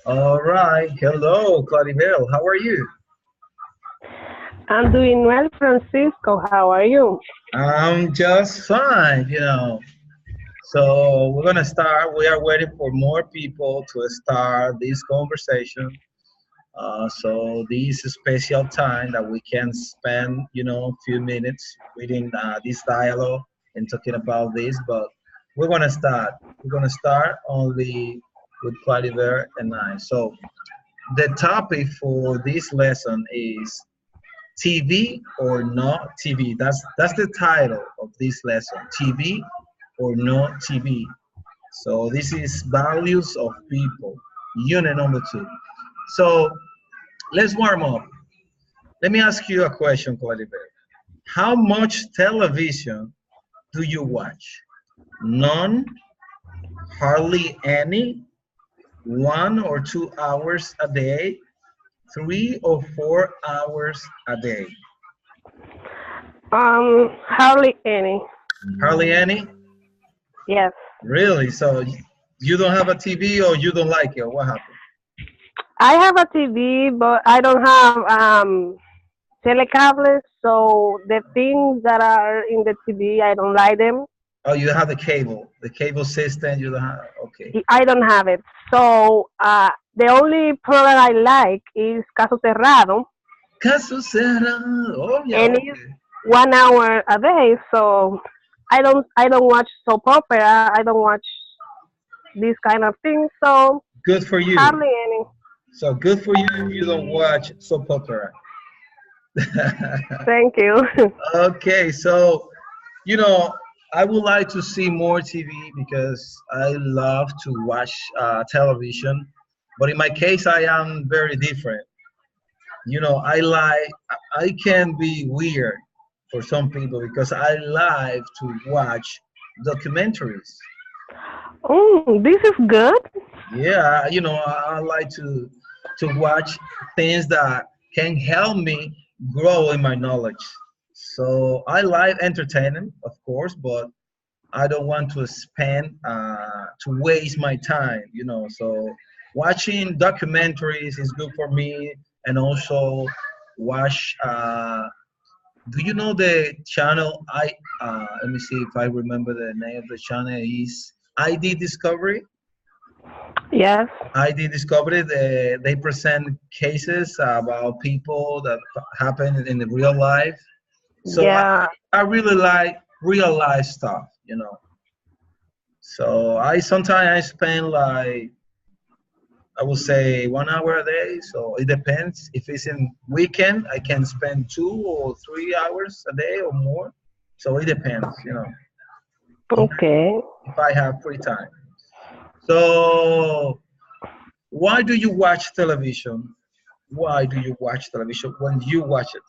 All right. Hello, Claribel. How are you? I'm doing well, Francisco. How are you? I'm just fine. So we're gonna start. We are waiting for more people to start this conversation. So this is special time that we can spend, a few minutes reading this dialogue and talking about this. But we're gonna start. We're gonna start only with Claribel and I. So the topic for this lesson is TV or not TV. That's the title of this lesson. TV or not TV. So this is values of people. Unit number two. So let's warm up. Let me ask you a question, Claribel. How much television do you watch? None, hardly any, 1 or 2 hours a day, 3 or 4 hours a day. Hardly any. Hardly any? Yes. Really? So you don't have a TV or you don't like it? Or what happened? I have a TV, but I don't have telecables, so the things that are in the TV, I don't like them. Oh, you have the cable system. You don't have. Okay. I don't have it. So the only program I like is Caso Cerrado, Caso cerrado. Oh yeah. and it's Okay. 1 hour a day. So I don't watch soap opera. I don't watch these kind of things. So Good for you. hardly any. So good for you if you don't watch soap opera. Thank you. Okay, so you know, I would like to see more TV because I love to watch television. But in my case, I am very different. I can be weird for some people because I like to watch documentaries. This is good. Yeah, I like to watch things that can help me grow in my knowledge. So I like entertainment, of course, but I don't want to spend to waste my time. So watching documentaries is good for me, and also watch. Do you know the channel? Let me see if I remember the name of the channel. Is ID Discovery. Yes. ID Discovery. They present cases about people that happen in the real life. So Yeah. I really like real life stuff. So I sometimes I spend like I would say 1 hour a day. So it depends. If it's in weekend, I can spend 2 or 3 hours a day or more. So it depends. Okay. If I have free time. So why do you watch television? Why do you watch television when you watch it?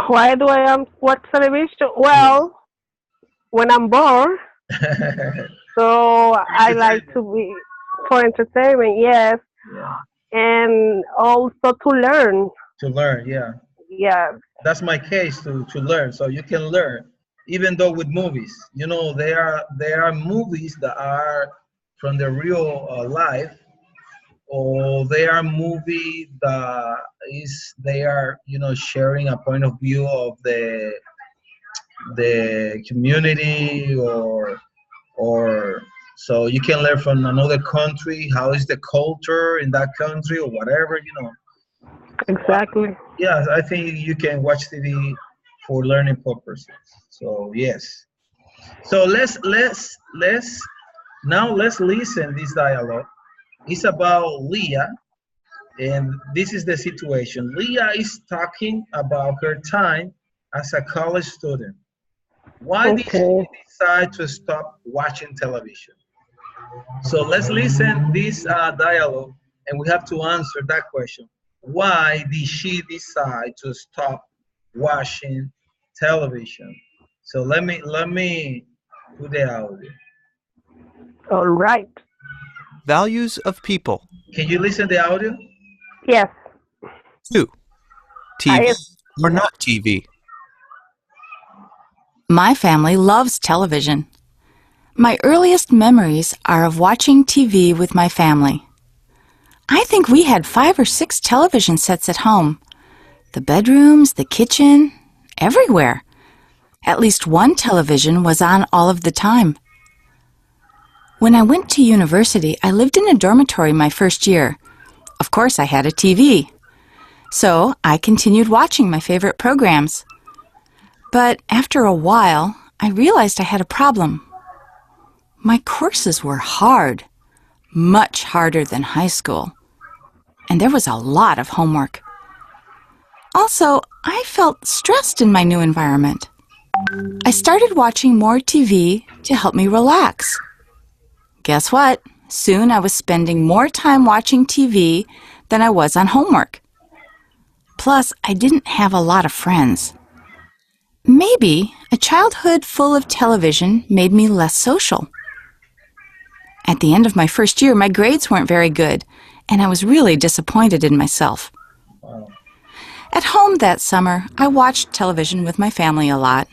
Why do I watch television? Yes. Well, when I'm bored, so I like Entertainment. to be for entertainment. Yes, Yeah. and also to learn. To learn, yeah. Yes. That's my case to learn. So you can learn, even though with movies. There are movies that are from the real life, or they are movie that is they are sharing a point of view of the community or so you can learn from another country how is the culture in that country or whatever. So Exactly. yeah, I think you can watch TV for learning purposes. So yes. So let's listen this dialogue. It's about Leah, and this is the situation. Leah is talking about her time as a college student. Why did she Okay. decide to stop watching television? So let's listen this dialogue, and we have to answer that question. Why did she decide to stop watching television? So let me put the audio. All right. Values of people. Can you listen to the audio? Yes. 2. TV I. or not TV. My family loves television. My earliest memories are of watching TV with my family. I think we had 5 or 6 television sets at home. The bedrooms, the kitchen, everywhere. At least one television was on all of the time. When I went to university, I lived in a dormitory my first year. Of course, I had a TV. So I continued watching my favorite programs. But after a while, I realized I had a problem. My courses were hard, much harder than high school. And there was a lot of homework. Also, I felt stressed in my new environment. I started watching more TV to help me relax. Guess what? Soon I was spending more time watching TV than I was on homework. Plus, I didn't have a lot of friends. Maybe a childhood full of television made me less social. At the end of my first year, my grades weren't very good, and I was really disappointed in myself. Wow. At home that summer, I watched television with my family a lot.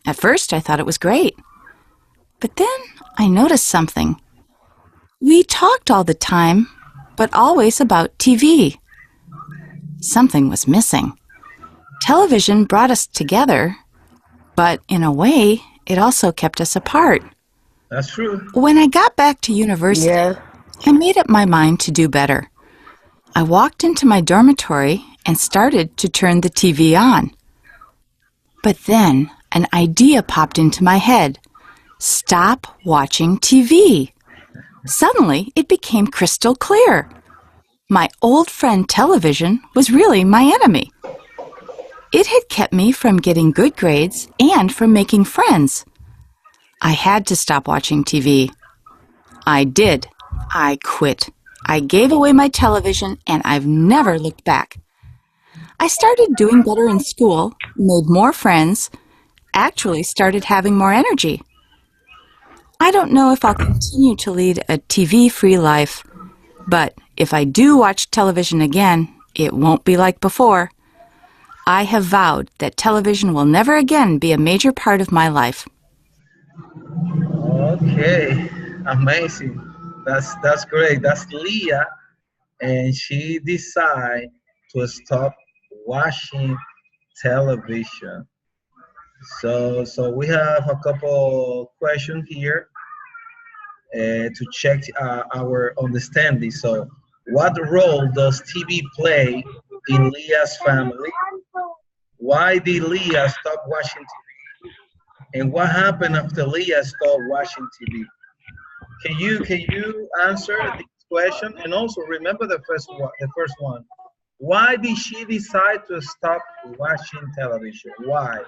At first, I thought it was great. But then I noticed something. We talked all the time, but always about TV. Something was missing. Television brought us together, but in a way, it also kept us apart. That's true. When I got back to university, Yeah. I made up my mind to do better. I walked into my dormitory and started to turn the TV on. But then an idea popped into my head. Stop watching TV. Suddenly, it became crystal clear. My old friend television was really my enemy. It had kept me from getting good grades and from making friends. I had to stop watching TV. I did. I quit. I gave away my television, and I've never looked back. I started doing better in school, made more friends, actually started having more energy. I don't know if I'll continue to lead a TV-free life, but if I do watch television again, it won't be like before. I have vowed that television will never again be a major part of my life. Okay, amazing. That's great. That's Leah, and she decided to stop watching television. So we have a couple questions here to check our understanding. So, what role does TV play in Leah's family? Why did Leah stop watching TV? And what happened after Leah stopped watching TV? Can you answer this question? And also remember the first one. The first one. Why did she decide to stop watching television? Why?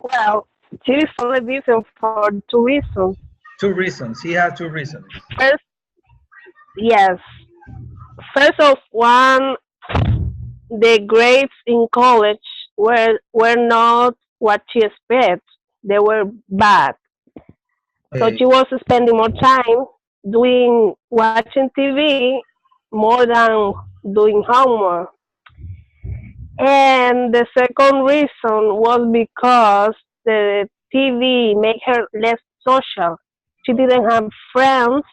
Well, she is television for 2 reasons. Two reasons. He had two reasons. First, yes. First of one, the grades in college were not what she expected. They were bad. So Okay. she was spending more time doing watching TV more than doing homework. And the second reason was because the TV made her less social. She didn't have friends,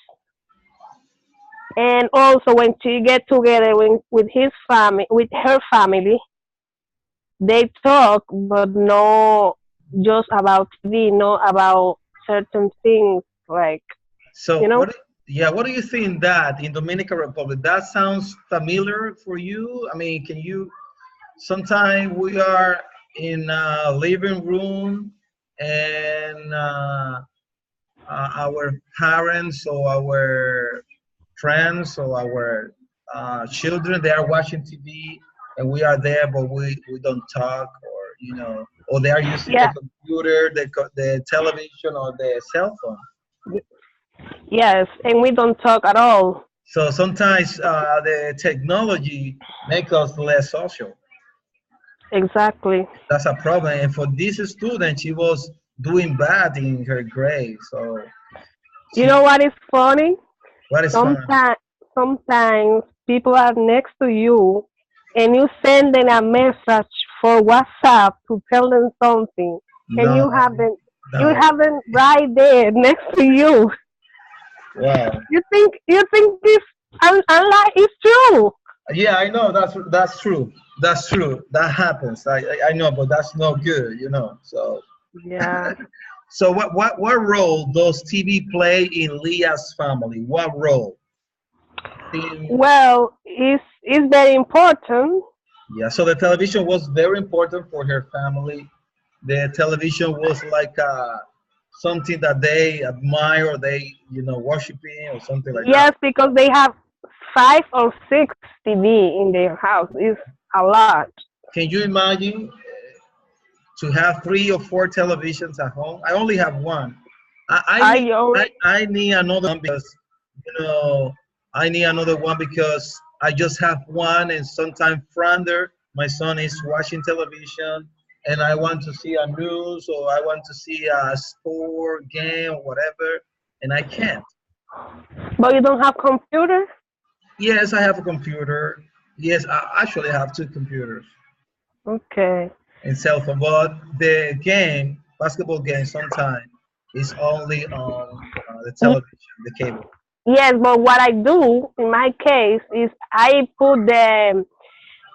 and also when she get together with her family, they talk, but no just about TV, not about certain things like So you know. yeah, what do you think that in Dominican Republic? That sounds familiar for you? I mean, can you sometimes we are in a living room and our parents or our friends or our children they are watching TV and we are there but we don't talk or or they are using the Yeah, computer the television or the cell phone. yes, and we don't talk at all. So sometimes the technology make us less social. Exactly. That's a problem. And for this student, she was doing bad in her grade. So You she, know what is funny? what is fun? Sometimes people are next to you and you send them a message for WhatsApp to tell them something and No, you have them no. right there next to you. Wow. You think this unlike is true? Yeah, I know that's true. That's true. That happens. I know, but that's not good, you know. So Yeah. so what role does TV play in Leah's family? What role? In, Well, it's very important. yeah, so the television was very important for her family. The television was like something that they admire or they, worshiping or something like that. Yes, because they have 5 or 6 TV in their house. It's a lot. Can you imagine to have 3 or 4 televisions at home? I only have one. I need I only I need another one because you know I need another one because I just have one and sometimes Frander, my son is watching television and I want to see a news or I want to see a sport game or whatever and I can't. but you don't have computer? Yes, I have a computer. Yes, I actually have 2 computers Okay. and cell phone, but the game, basketball game, sometimes is only on the Y- television, the cable. Yes, but what I do in my case is I put the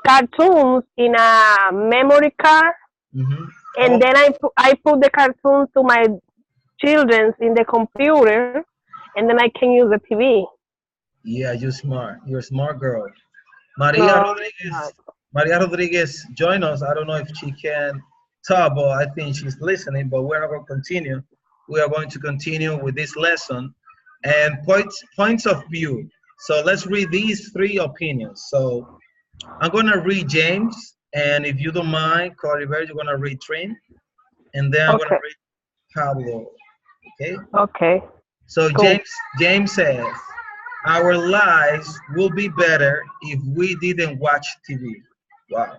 cartoons in a memory card, Hmm. and then I put the cartoons to my children's in the computer, and then I can use the TV. Yeah, you're smart. You're a smart girl. Maria No, it's not. Rodriguez. Maria Rodriguez, join us. I don't know if she can talk, but I think she's listening. But we're not going to continue. We are going to continue with this lesson and points of view. So let's read these 3 opinions. So I'm going to read James, and if you don't mind, Corey, you're going to read Trin, and then I'm going to Okay. read Pablo. Okay. Okay. So Cool. James says, our lives will be better if we didn't watch TV. Wow.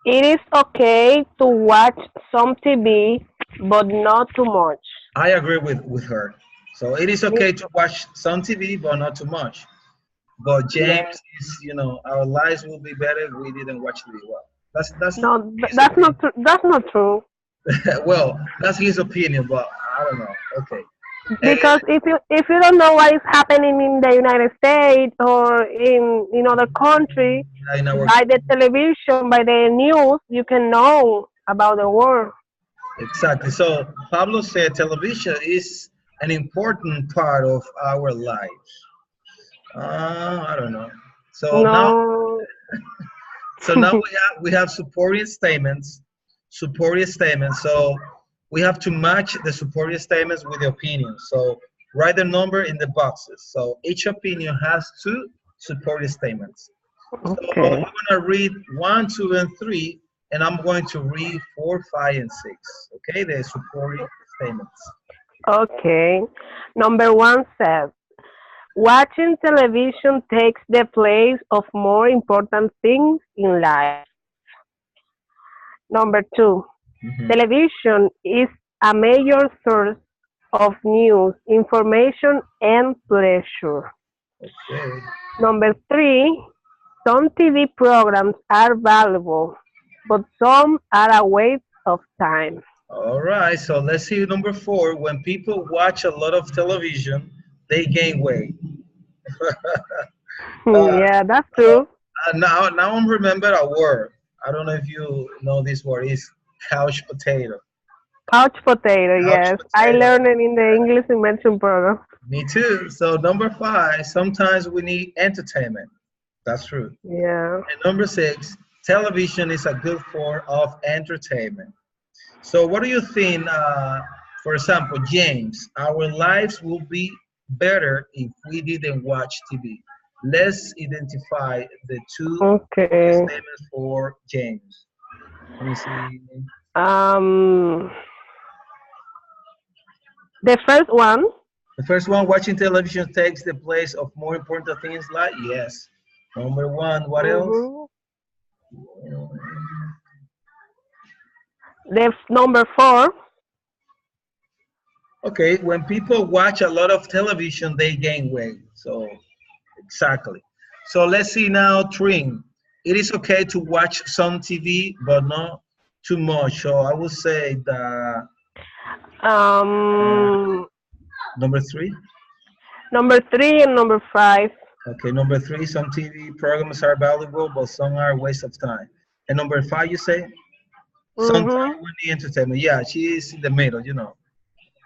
It is okay to watch some TV, but not too much. I agree with her. So it is Me- okay to watch some TV, but not too much. But James Yeah. is, our lives will be better if we didn't watch TV. Well, that's No, his that's opinion. not that's not true. Well, that's his opinion, but I don't know. Okay. And Because if you don't know what is happening in the United States or in other country, in our by the television, by the news, you can know about the world. exactly. So Pablo said television is an important part of our lives. I don't know. So now, No. so now we have supporting statements. Supporting statements. So we have to match the supporting statements with the opinions. So write the number in the boxes. So each opinion has 2 supporting statements. So Okay. you're gonna read 1, 2, and 3, and I'm going to read 4, 5, and 6. Okay, the supporting statements. Okay. Number one says, watching television takes the place of more important things in life. Number two, Mhm. television is a major source of news, information, and pleasure. Okay. Number three, some TV programs are valuable, but some are a waste of time. All right, so let's see number 4. When people watch a lot of television, they gain weight. uh, Yeah, that's uh, true. now I'm remember a word. I don't know if you know this word. Is couch potato. Couch potato, Couch yes. I potato. learned it in the English immersion program. Me too. So number 5. Sometimes we need entertainment. That's true. Yeah. And number 6. Television is a good form of entertainment. So what do you think, for example, James, our lives will be better if we didn't watch TV? Let's identify the 2 Okay. statements for James. Let me see. Um, the first one, The first one, watching television takes the place of more important things like, yes. Number 1, what else? mhm. Number four, Okay, when people watch a lot of television, they gain weight. So exactly. So let's see now, Tring. It is okay to watch some TV, but not too much. So I would say that uh, um, Number three. Number 3 and number 5. Okay, number three, some TV programs are valuable, but some are a waste of time. And number five, you say? Sometimes Mhm. we need entertainment. Yeah, she is in the middle, you know.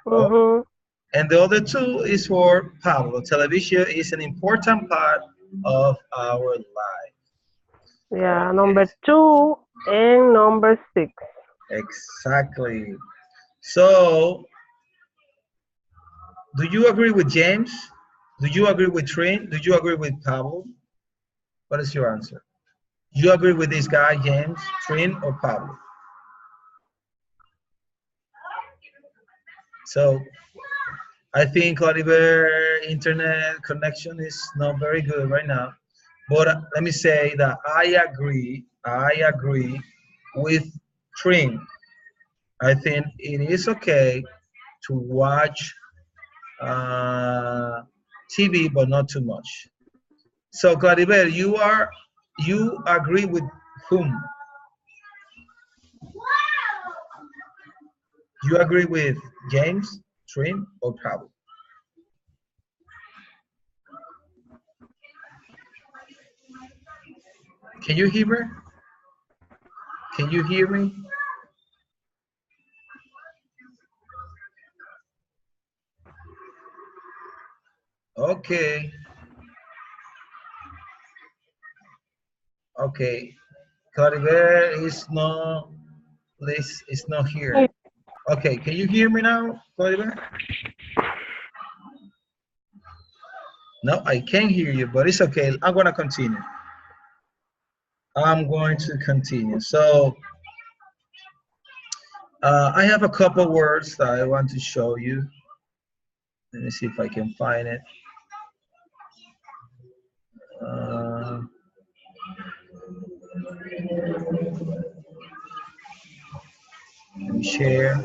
Oh, Mhm. and the other two is for Pablo. Television is an important part of our life. Yeah, number 2 and number 6. Exactly. So, do you agree with James? Do you agree with Trin? Do you agree with Pablo? What is your answer? You agree with this guy, James, Trin, or Pablo? So, I think Oliver internet connection is not very good right now. But let me say that I agree with Trin. I think it is okay to watch uh, TV, but not too much. So, Claribel, you agree with whom? You agree with James, Trin, or Pablo? Can you hear me? Can you hear me? Okay, okay. Claribel is not here. Okay, can you hear me now, Claribel? No, I can't hear you, but it's okay. I'm gonna continue. I'm going to continue. So I have a couple words that I want to show you. Let me see if I can find it. Uh, Let me share.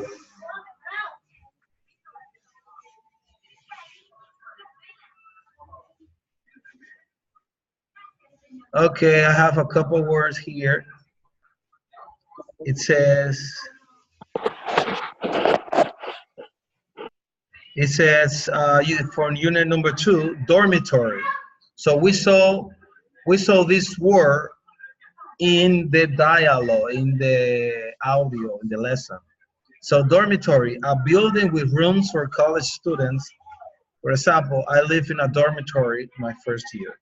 Okay, I have a couple words here. It says for unit number 2, dormitory. So we saw this word in the dialogue, in the audio, in the lesson. So dormitory, a building with rooms for college students. For example, I live in a dormitory my first year.